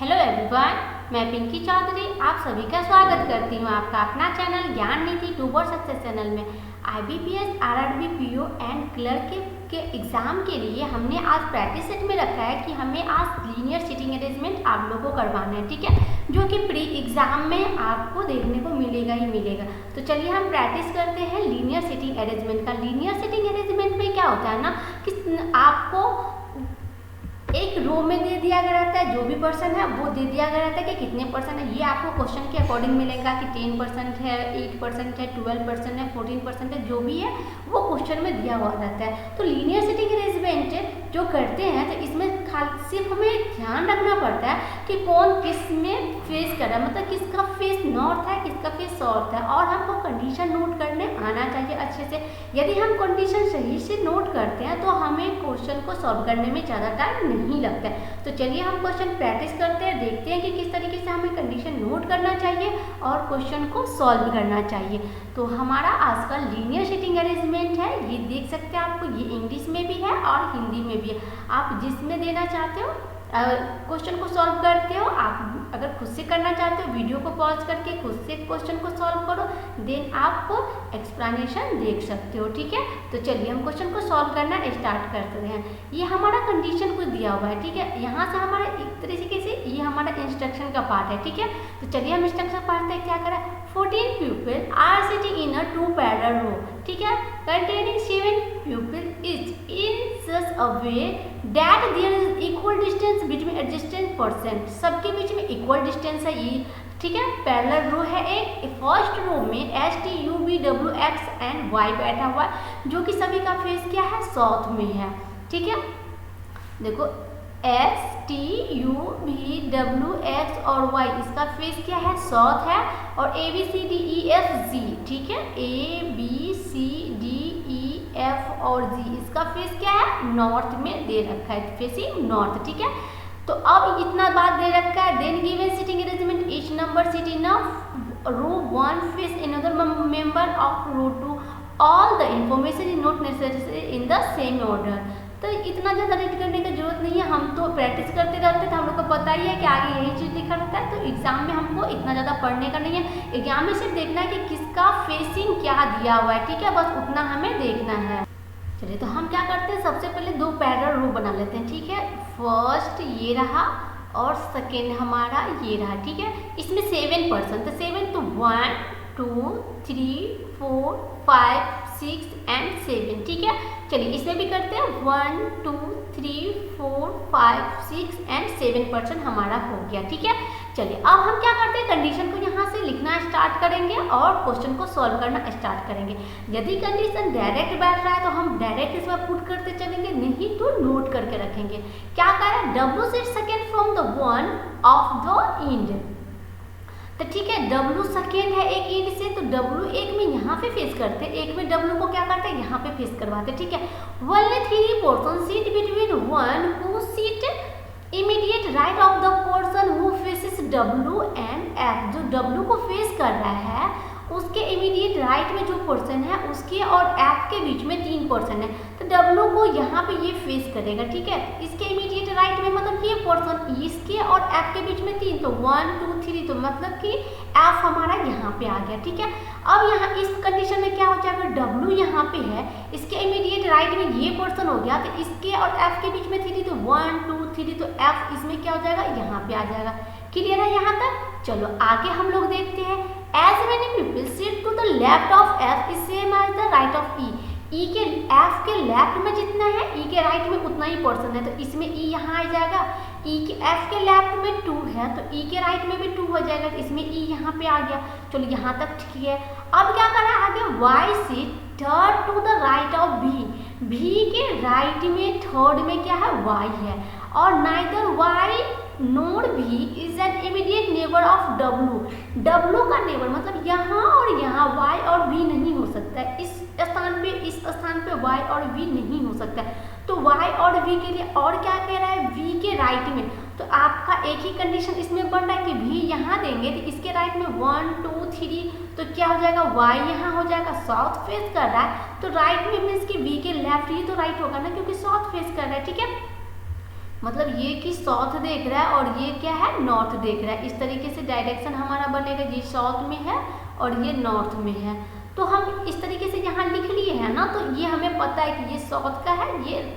Hello everyone, मैं पिंकी चौधरी आप सभी का स्वागत करती हूँ आपका अपना चैनल ज्ञान नीति टूबर सक्सेस चैनल में। IBPS, RRB, PO and clerk के एग्ज़ाम के लिए हमने आज प्रैक्टिस सेट में रखा है कि हमें आज लीनियर सीटिंग अरेंजमेंट आप लोगों को करवाना है, ठीक है, जो कि प्री एग्ज़ाम में आपको देखने को मिलेगा ही मिलेगा। तो चलिए हम प्रैक्टिस करते हैं लीनियर सीटिंग अरेंजमेंट का। लीनियर सीटिंग अरेंजमेंट में क्या होता है ना कि आपको एक रो में दे दिया गया रहता है, जो भी पर्सन है वो दे दिया गया रहता है कि कितने परसेंट है। ये आपको क्वेश्चन के अकॉर्डिंग मिलेगा कि 10% है, 8% है, 12% है, 14% है, जो भी है वो क्वेश्चन में दिया हुआ रहता है। तो लीनियर सीटिंग अरेंजमेंट जो करते हैं तो इसमें सिर्फ हमें ध्यान रखना पड़ता है कि कौन किस में फेस कर रहा है, मतलब किसका फेस नॉर्थ है, किसका फेस साउथ है, और हमको कंडीशन नोट करने आना चाहिए अच्छे से। यदि हम कंडीशन सही से नोट करते हैं तो हमें क्वेश्चन को सॉल्व करने में ज़्यादा टाइम नहीं लगता है। तो चलिए हम क्वेश्चन प्रैक्टिस करते हैं, देखते हैं कि किस तरीके से हमें कंडीशन नोट करना चाहिए और क्वेश्चन को सॉल्व करना चाहिए। तो हमारा आज का लीनियर सीटिंग अरेंजमेंट है, ये देख सकते हैं आपको, ये इंग्लिश में भी है और हिंदी में भी है। आप जिसमें देना चाहते हो क्वेश्चन को सॉल्व करते हो। आप अगर खुद से करना चाहते हो वीडियो को पॉज करके खुद से क्वेश्चन को सॉल्व करो, देन आपको एक्सप्लेनेशन देख सकते हो, ठीक है। तो चलिए हम क्वेश्चन को सॉल्व करना स्टार्ट करते हैं। ये हमारा कंडीशन को दिया हुआ है, ठीक है। यहाँ से हमारा एक तरीके से ये हमारा इंस्ट्रक्शन का पार्ट है, ठीक है। तो चलिए हम इंस्ट्रक्शन पार्ट में क्या करें। 14 pupils are sitting in a two parallel row, ठीक है, containing 7 pupils each in such a way that there is equal distance between adjacent person। सबके बीच में इक्वल डिस्टेंस है ये, ठीक है। पैरेलल रो है एक, फर्स्ट रो में STUVWX एंड Y बैठा हुआ है, जो कि सभी का फेस क्या है, साउथ में है, ठीक है। देखो STUVWX और Y इसका फेस क्या है, साउथ है, और ABCDEFG, ठीक है, ABCDEF और G इसका फेस क्या है, नॉर्थ में दे रखा है, फेसिंग नॉर्थ, ठीक है। तो अब इतना बात दे रखा है, then given seating arrangement each number seat in row 1 face another member of row 2 all the information is not necessary in the same order. तो इतना ज़्यादा रीड करने की जरूरत नहीं है, हम तो प्रैक्टिस करते रहते हैं, तो हम लोग को पता ही है कि आगे यही चीज़ लिखा रहता है। तो एग्जाम में हमको इतना ज़्यादा पढ़ने का नहीं है, एग्जाम में सिर्फ देखना है कि किसका फेसिंग क्या दिया हुआ है, ठीक है, बस उतना हमें देखना है। चलिए तो हम क्या करते हैं, सबसे पहले दो पैरेलल रो बना लेते हैं, ठीक है। फर्स्ट ये रहा और सेकेंड हमारा ये रहा, ठीक है। इसमें 7 पर्सन, तो 7 तो 1 2 3 4 5 6 एंड 7, ठीक है। चलिए इसमें भी करते हैं 1 2 3 4 5 6 एंड 7% हमारा हो गया, ठीक है। चलिए अब हम क्या करते हैं, कंडीशन को यहाँ से लिखना स्टार्ट करेंगे और क्वेश्चन को सॉल्व करना स्टार्ट करेंगे। यदि कंडीशन डायरेक्ट बैठ रहा है तो हम डायरेक्ट इसमें पुट करते चलेंगे, नहीं तो नोट करके रखेंगे। क्या करें, W set second from the one of the end, तो ठीक है, W सेकेंड है एक इंड से, तो W एक में यहाँ पे फेस करते, एक में W को क्या करते हैं, यहाँ पे फेस करवाते, ठीक है। Only 3 person seat between one who seat immediate right of the person who faces W and F। जो W को फेस कर रहा है उसके इमीडिएट राइट में जो पर्सन है उसके और F के बीच में 3 पर्सन है, तो W को यहाँ पे ये फेस करेगा, ठीक है। इसके इमीडिएट राइट में मतलब ये पर्सन, इसके और F के बीच में 3, तो 1 2 3, तो मतलब कि F हमारा यहाँ पे आ गया, ठीक है। अब यहाँ इस कंडीशन में क्या हो जाएगा, W यहाँ पे है, इसके इमीडिएट राइट में ये पर्सन हो गया, तो इसके और F के बीच में 3, तो 1 2 3, तो F इसमें क्या हो जाएगा, यहाँ पे आ जाएगा। क्लियर है यहाँ तक। चलो आगे हम लोग देखते हैं। As many people sit to the left of F is same as the right of E। E के F के लेफ्ट में जितना है E के राइट में उतना ही पर्सन है, तो इसमें E यहाँ आ जाएगा। E के F के लेफ्ट में 2 है, तो E के राइट में भी 2 हो जाएगा, तो इसमें E यहाँ पे आ गया। चलो यहाँ तक ठीक है। अब क्या करना है आगे, Y seat third to the right of B। B के राइट में थर्ड में क्या है, Y है, और neither Y nor B is an immediate neighbour of W। W का नेबर मतलब यहाँ और यहाँ Y और B नहीं हो सकता है, इस स्थान पे Y और V नहीं हो सकता है। तो Y और V के लिए और क्या कह रहा है, V के राइट में, तो आपका एक ही कंडीशन इसमें बन रहा है कि V यहाँ देंगे तो इसके राइट में 1 2 3, तो क्या हो जाएगा, Y यहाँ हो जाएगा, साउथ फेस कर रहा है, तो राइट में मीन्स कि V के लेफ्ट, ही तो राइट होगा ना, क्योंकि साउथ फेस कर रहा है, ठीक है। मतलब ये कि साउथ देख रहा है और ये क्या है, नॉर्थ देख रहा है। इस तरीके से डायरेक्शन हमारा बनेगा, ये साउथ में है और ये नॉर्थ में है। तो हम इस तरीके से यहाँ लिख लिए हैं ना, तो ये हमें पता है कि ये साउथ का है, ये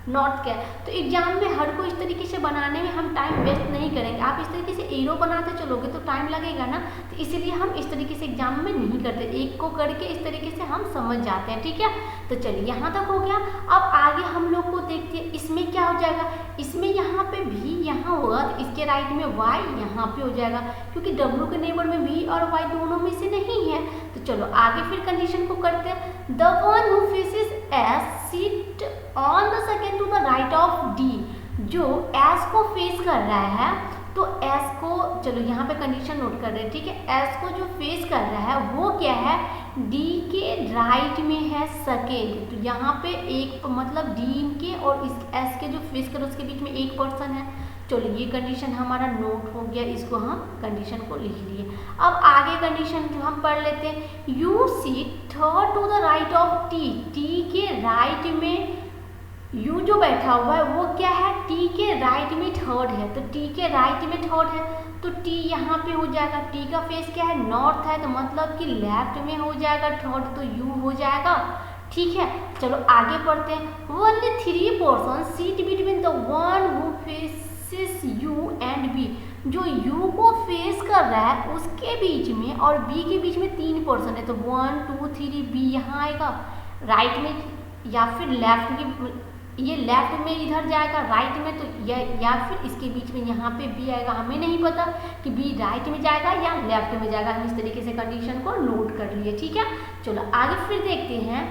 नॉर्थ का है। तो एग्जाम में हर को इस तरीके से बनाने में हम टाइम वेस्ट नहीं करेंगे। आप इस तरीके से एरो बनाते चलोगे तो टाइम लगेगा ना, तो इसीलिए हम इस तरीके से एग्जाम में नहीं करते, एक को करके इस तरीके से हम समझ जाते हैं, ठीक है। तो चलिए यहाँ तक हो गया। अब आगे हम लोग को देखते हैं इसमें क्या हो जाएगा। इसमें यहाँ पे भी यहाँ होगा तो इसके राइट में वाई यहाँ पे हो जाएगा, क्योंकि डब्ल्यू के नेबर में भी और वाई दोनों में से नहीं है। तो चलो आगे फिर कंडीशन को करते हैं। The one who faces S seat on the second to the right of D, जो एस को फेस कर रहा है तो एस को, चलो यहाँ पे कंडीशन नोट कर रहे हैं, ठीक है। एस को जो फेस कर रहा है वो क्या है, डी के राइट में है सेकेंड। तो यहाँ पे एक मतलब डी के और इस एस के जो फेस कर उसके बीच में एक पर्सन है। चलो ये कंडीशन हमारा नोट हो गया, इसको हम कंडीशन को लिख लिए। अब आगे कंडीशन जो हम पढ़ लेते हैं। U seat third to the right of T, T के राइट में यू जो बैठा हुआ है वो क्या है, टी के राइट में थर्ड है। तो टी के राइट में थर्ड है तो टी यहाँ पे हो जाएगा। टी का फेस क्या है, नॉर्थ है, तो मतलब कि लेफ्ट में हो जाएगा थर्ड, तो यू हो जाएगा, ठीक है। चलो आगे पढ़ते हैं। Only 3 person seat between the one who faces U and B, जो यू को फेस कर रहा है उसके बीच में और बी के बीच में 3 पर्सन है। तो 1 2 3 बी यहाँ आएगा राइट में, या फिर लेफ्ट की, ये लेफ्ट में इधर जाएगा राइट में, तो या फिर इसके बीच में यहाँ पे बी आएगा। हमें नहीं पता कि बी राइट में जाएगा या लेफ्ट में जाएगा, हम इस तरीके से कंडीशन को नोट कर लिए, ठीक है। चलो आगे फिर देखते हैं।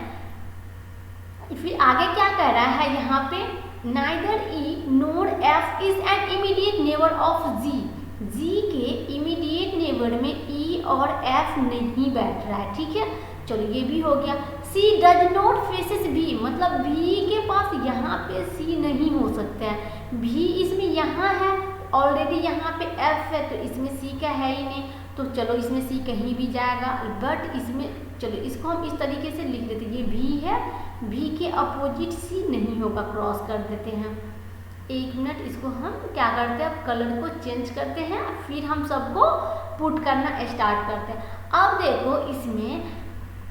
फिर आगे क्या कह रहा है यहाँ पे, neither E nor F is an immediate neighbour of G, G के इमीडिएट नेबर में ई और एफ नहीं बैठ रहा है, ठीक है। चलो ये भी हो गया। सी डज नॉट फेसेस बी, मतलब भी के पास यहाँ पे सी नहीं हो सकता है, भी इसमें यहाँ है ऑलरेडी, यहाँ पे एफ है तो इसमें सी का है ही नहीं, तो चलो इसमें सी कहीं भी जाएगा। बट इसमें चलो इसको हम इस तरीके से लिख देते, ये भी है, भी के अपोजिट सी नहीं होगा, क्रॉस कर देते हैं। एक मिनट, इसको हम क्या करते हैं, अब कलर को चेंज करते हैं, फिर हम सबको पुट करना स्टार्ट करते हैं। अब देखो इसमें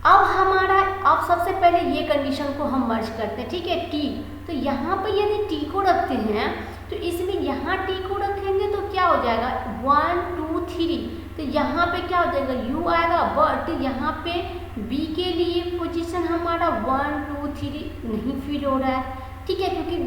अब हमारा, अब सबसे पहले ये कंडीशन को हम मर्ज करते हैं, ठीक है। टी, तो यहाँ पे यदि टी को रखते हैं तो इसमें यहाँ टी को रखेंगे तो क्या हो जाएगा 1 2 3, तो यहाँ पे क्या हो जाएगा यू आएगा। बट यहाँ पे बी के लिए पोजीशन हमारा 1 2 3 नहीं फिल हो रहा है, ठीक है, क्योंकि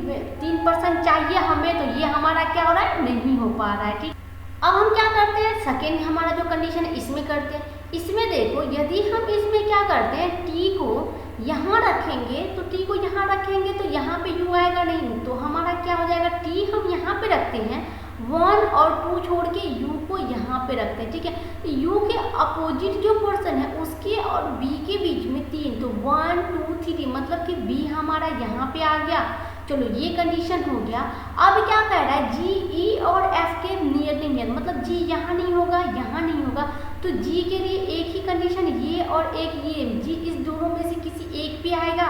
3% चाहिए हमें, तो ये हमारा क्या हो रहा है, नहीं हो पा रहा है, ठीक। अब हम क्या करते हैं, सेकेंड हमारा जो कंडीशन है इसमें करते हैं। इसमें देखो यदि हम इसमें क्या करते हैं, टी को यहाँ रखेंगे तो टी को यहाँ रखेंगे तो यहाँ पे यू आएगा नहीं, तो हमारा क्या हो जाएगा, टी हम यहाँ पे रखते हैं 1 और 2 छोड़ के यू को यहाँ पे रखते हैं, ठीक है। यू के अपोजिट जो पर्सन है उसके और बी के बीच में 3, तो 1 2 3, मतलब कि बी हमारा यहाँ पे आ गया। चलो ये कंडीशन हो गया। अब क्या कह रहा है, जी ई और एफ के नियर नहीं है, मतलब जी यहाँ नहीं होगा, यहाँ नहीं होगा, तो जी के लिए एक ही कंडीशन ये और एक ये, जी इस दोनों में से किसी एक पे आएगा।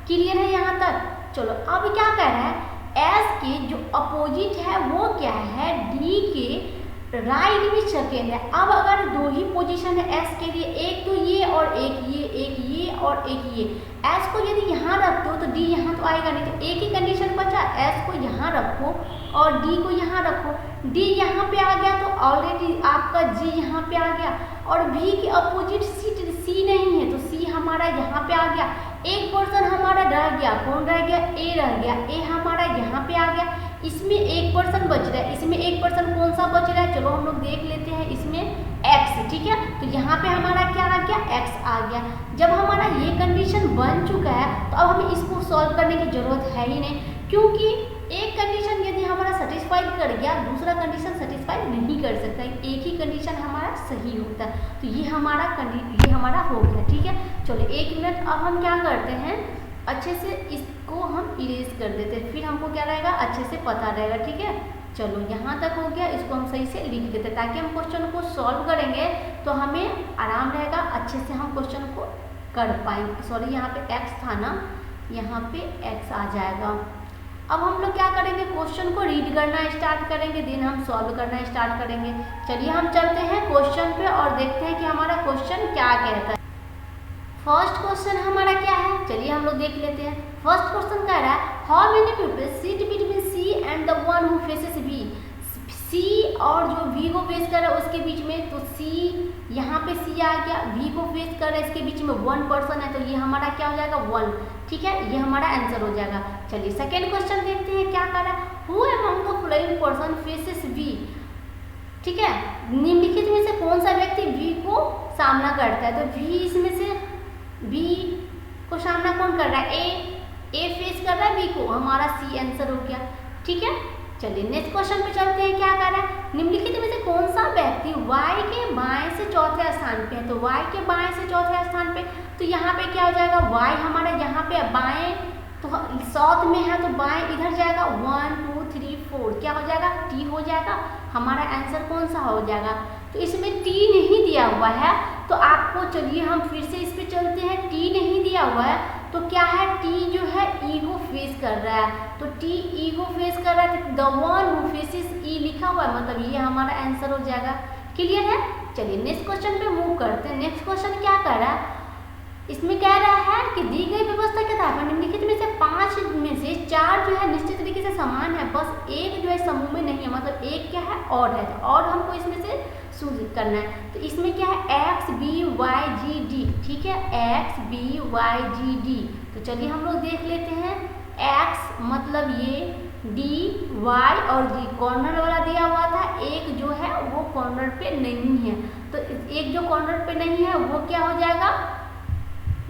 क्लियर है यहाँ तक। चलो अब क्या कह रहा है, एस के जो अपोजिट है वो क्या है, डी के राइट में सेकेंड है। अब अगर 2 ही पोजीशन है एस के लिए, एक तो ये और एक ये और एक ये, एस को यदि यहाँ रखते हो तो डी यहाँ तो आएगा नहीं, तो एक ही कंडीशन बचा, एस को यहाँ रखो और डी को यहाँ रखो। डी यहाँ पे आ गया तो ऑलरेडी आपका जी यहाँ पे आ गया, और भी के अपोजिट सी नहीं है तो सी हमारा यहाँ पे आ गया। एक पर्सन हमारा रह गया, कौन रह गया, ए रह गया, ए हमारा यहाँ पे आ गया। इसमें एक पर्सन बच रहा है, इसमें एक पर्सन कौन सा बच रहा है, चलो हम लोग देख लेते हैं, इसमें एक्स, ठीक है। तो यहाँ पे हमारा क्या आ गया, एक्स आ गया। जब हमारा ये कंडीशन बन चुका है तो अब हमें इसको सॉल्व करने की जरूरत है ही नहीं, क्योंकि एक कंडीशन यदि हमारा सेटिस्फाइड कर गया, दूसरा कंडीशन सेटिस्फाइड नहीं कर सकता, एक ही कंडीशन हमारा सही होता है। तो ये हमारा हो गया, ठीक है। चलो एक मिनट, अब हम क्या करते हैं, अच्छे से इसको हम इरेज कर देते हैं, फिर हमको क्या रहेगा, अच्छे से पता रहेगा, ठीक है। चलो यहाँ तक हो गया, इसको हम सही से लिख देते हैं ताकि हम क्वेश्चन को सॉल्व करेंगे तो हमें आराम रहेगा, अच्छे से हम क्वेश्चन को कर पाएंगे। सॉरी यहाँ पे एक्स था ना, यहाँ पे एक्स आ जाएगा। अब हम लोग क्या करेंगे, क्वेश्चन को रीड करना स्टार्ट करेंगे, देन हम सॉल्व करना स्टार्ट करेंगे। चलिए हम चलते हैं क्वेश्चन पे और देखते हैं कि हमारा क्वेश्चन क्या कहता है। फर्स्ट क्वेश्चन हमारा क्या है, चलिए हम लोग देख लेते हैं। फर्स्ट क्वेश्चन कह रहा है how many people sit between C and the one who faces B. C और जो वी को फेस कर रहा है उसके बीच में, तो सी यहाँ पे सी आ गया, वी को फेस कर रहा है इसके बीच में वन पर्सन है, तो ये हमारा क्या हो जाएगा, वन। ठीक है, ये हमारा आंसर हो जाएगा। चलिए सेकेंड क्वेश्चन देखते हैं क्या कर रहा है, who among the following person faces V. ठीक है, निम्नलिखित में से कौन सा व्यक्ति वी को सामना करता है, तो वी इसमें से बी को सामना कौन कर रहा है, ए फेस कर रहा है बी को, हमारा सी आंसर हो गया। ठीक है, चलिए नेक्स्ट क्वेश्चन पे चलते हैं। क्या कर रहा है, निम्नलिखित में से कौन सा व्यक्ति y के बाएं से चौथे स्थान पे है, तो y के बाएं से चौथे स्थान पे, तो यहाँ पे क्या हो जाएगा, y हमारा यहाँ पे बाएं तो साउथ में है, तो बाएं इधर जाएगा, 1 2 3 4 क्या हो जाएगा, टी हो जाएगा। हमारा आंसर कौन सा हो जाएगा, तो इसमें टी नहीं दिया हुआ है, तो आपको चलिए हम फिर से इस पे चलते हैं। टी नहीं दिया हुआ है तो क्या है, टी जो है ई को फेस कर रहा है, तो टी ई को फेस कर रहा है, द वन हु फेसेस ई लिखा हुआ है, मतलब ये हमारा आंसर हो जाएगा। क्लियर है, चलिए नेक्स्ट क्वेश्चन पे मूव करते हैं। नेक्स्ट क्वेश्चन क्या कर रहा है, इसमें कह रहा है कि दी गई व्यवस्था के तहत निम्नलिखित में से 5 में से 4 जो है निश्चित तरीके से समान है, बस एक जो है समूह में नहीं है, मतलब एक क्या है और है, और हमको इसमें से सूचित करना है। तो इसमें क्या है, X B Y G D. ठीक है, X B Y G D, तो चलिए हम लोग देख लेते हैं। एक्स मतलब ये, डी वाई और जी कॉर्नर वाला दिया हुआ था, एक जो है वो कॉर्नर पे नहीं है, तो एक जो कॉर्नर पे नहीं है वो क्या हो जाएगा,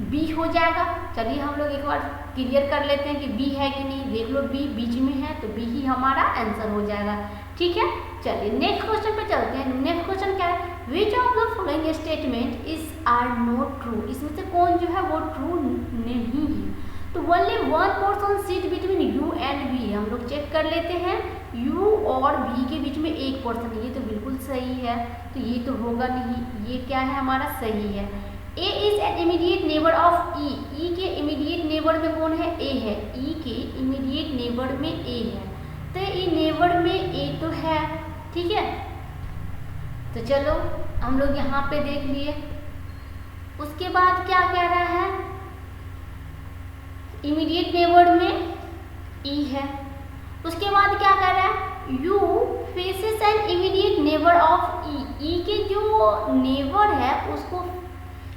बी हो जाएगा। चलिए हम लोग एक बार क्लियर कर लेते हैं कि बी है कि नहीं, देख लो बी बीच में है, तो बी ही हमारा आंसर हो जाएगा। ठीक है, चलिए नेक्स्ट क्वेश्चन पे चलते हैं। नेक्स्ट क्वेश्चन क्या है, which of the following statement is are not true. इसमें से कौन जो है वो ट्रू नहीं है, तो only one person seat between U and B. हम लोग चेक कर लेते हैं, यू और बी के बीच में एक पर्सन, ये तो बिल्कुल सही है, तो ये तो होगा नहीं, ये क्या है हमारा सही है। A is an immediate neighbour of E. E के इमीडिएट नेबर में कौन है, ए है, ई के इमीडिएट नेबर में ए है, तो ई नेबर में ए तो है। ठीक है, तो चलो हम लोग यहाँ पे देख लिए। उसके बाद क्या कह रहा है, इमीडिएट नेबर में ई है। उसके बाद क्या कह रहा है, U faces an immediate neighbour of E. E के जो नेबर है उसको,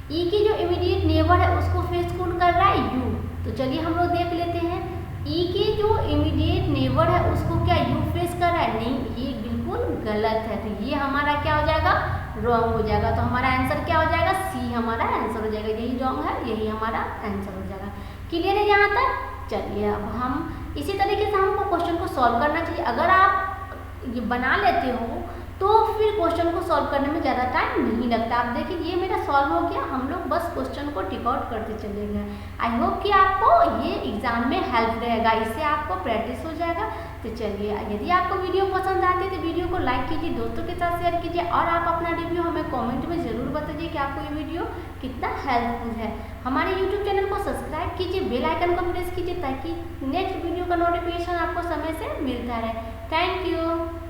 ई की जो इमीडिएट नेबर है उसको फेस कौन कर रहा है, यू। तो चलिए हम लोग देख लेते हैं, ई के जो इमीडिएट नेबर है उसको क्या यू फेस कर रहा है, नहीं, ये बिल्कुल गलत है, तो ये हमारा क्या हो जाएगा, रॉन्ग हो जाएगा। तो हमारा आंसर क्या हो जाएगा, सी हमारा आंसर हो जाएगा, यही रॉन्ग है, यही हमारा आंसर हो जाएगा। क्लियर है यहाँ तक। चलिए अब हम इसी तरीके से हमको क्वेश्चन को सॉल्व करना चाहिए। अगर आप ये बना लेते हो तो फिर क्वेश्चन को सॉल्व करने में ज़्यादा टाइम नहीं लगता। आप देखिए ये मेरा सॉल्व हो गया, हम लोग बस क्वेश्चन को टिक आउट करते चले गए। आई होप कि आपको ये एग्जाम में हेल्प रहेगा, इससे आपको प्रैक्टिस हो जाएगा। तो चलिए, यदि आपको वीडियो पसंद आती है तो वीडियो को लाइक कीजिए, दोस्तों के साथ शेयर कीजिए, और आप अपना रिव्यू हमें कॉमेंट में ज़रूर बताइए कि आपको ये वीडियो कितना हेल्पफुल है। हमारे यूट्यूब चैनल को सब्सक्राइब कीजिए, बेल आइकन को प्रेस कीजिए, ताकि नेक्स्ट वीडियो का नोटिफिकेशन आपको समय से मिलता रहे। Thank you.